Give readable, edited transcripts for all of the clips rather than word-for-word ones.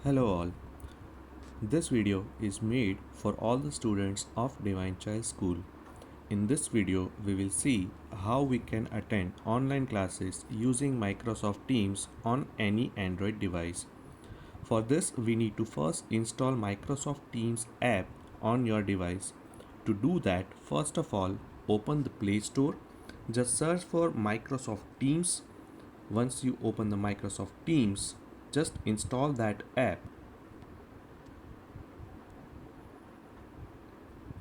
Hello all. This video is made for all the students of Divine Child School. In this video, we will see how we can attend online classes using Microsoft Teams on any Android device. For this, we need to first install Microsoft Teams app on your device. To do that, first of all, open the Play Store. Just search for Microsoft Teams. Once you open the Microsoft Teams, just install that app.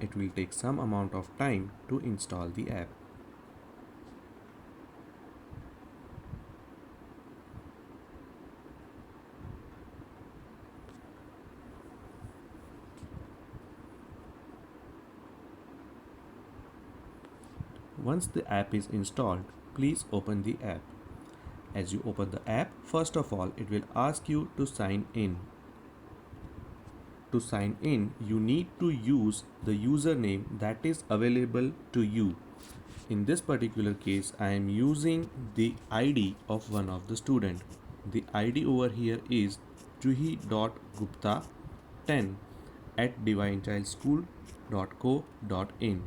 It will take some amount of time to install the app. Once the app is installed, please open the app. As you open the app, first of all, it will ask you to sign in. To sign in, you need to use the username that is available to you. In this particular case, I am using the ID of one of the student. The ID over here is juhi.gupta10 at divinechildschool.co.in.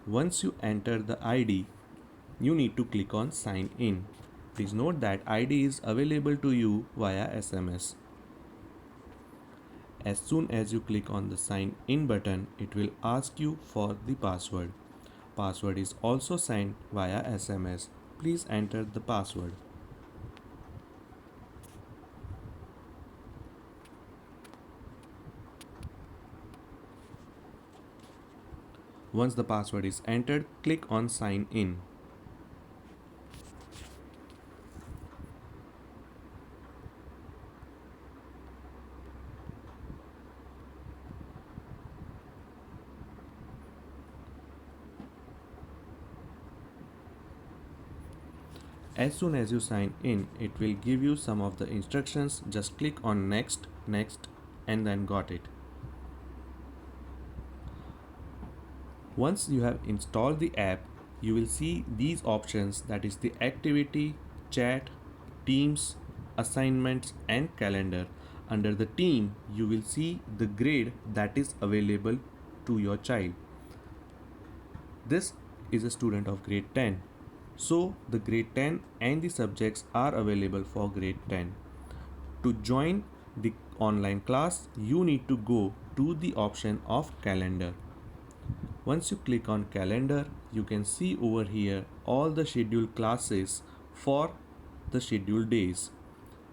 Once you enter the ID, you need to click on sign in. Please note that ID is available to you via SMS. As soon as you click on the sign in button, it will ask you for the password. Password is also sent via SMS. Please enter the password. Once the password is entered, click on sign in. As soon as you sign in, it will give you some of the instructions. Just click on next, next, and then got it. Once you have installed the app, you will see these options, that is the activity, chat, teams, assignments and calendar. Under the team, you will see the grade that is available to your child. This is a student of grade 10. So the grade 10 and the subjects are available for grade 10. To join the online class, you need to go to the option of calendar. Once you click on calendar, you can see over here all the scheduled classes for the scheduled days.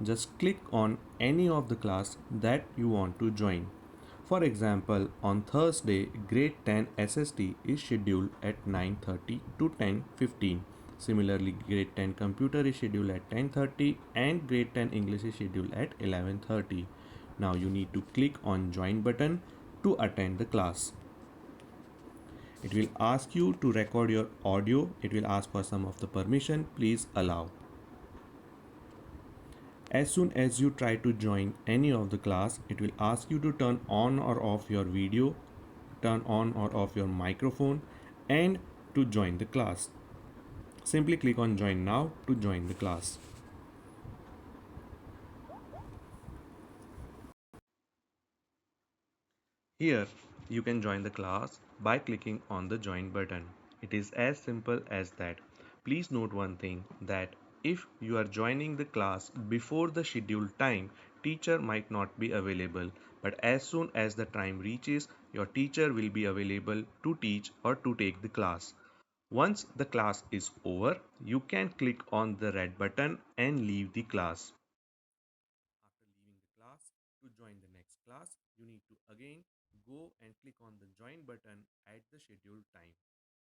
Just click on any of the class that you want to join. For example, on Thursday, grade 10 SST is scheduled at 9:30 to 10:15. Similarly, grade 10 computer is scheduled at 10:30 and grade 10 English is scheduled at 11:30. Now you need to click on join button to attend the class. It will ask you to record your audio. It will ask for some of the permission. Please allow. As soon as you try to join any of the class, it will ask you to turn on or off your video, turn on or off your microphone, and to join the class. Simply click on join now to join the class. Here, you can join the class by clicking on the join button. It is as simple as that. Please note one thing, that if you are joining the class before the scheduled time, teacher might not be available. But as soon as the time reaches, your teacher will be available to teach or to take the class. Once the class is over, you can click on the red button and leave the class. After leaving the class, to join the next class, you need to again go and click on the join button at the scheduled time.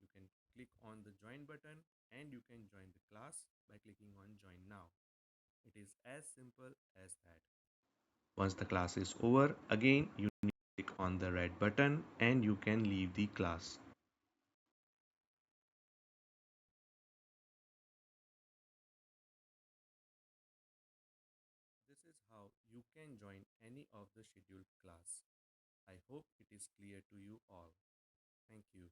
You can click on the join button and you can join the class by clicking on join now. It is as simple as that. Once the class is over, again you need to click on the red button and you can leave the class. This is how you can join any of the scheduled class. I hope it is clear to you all. Thank you.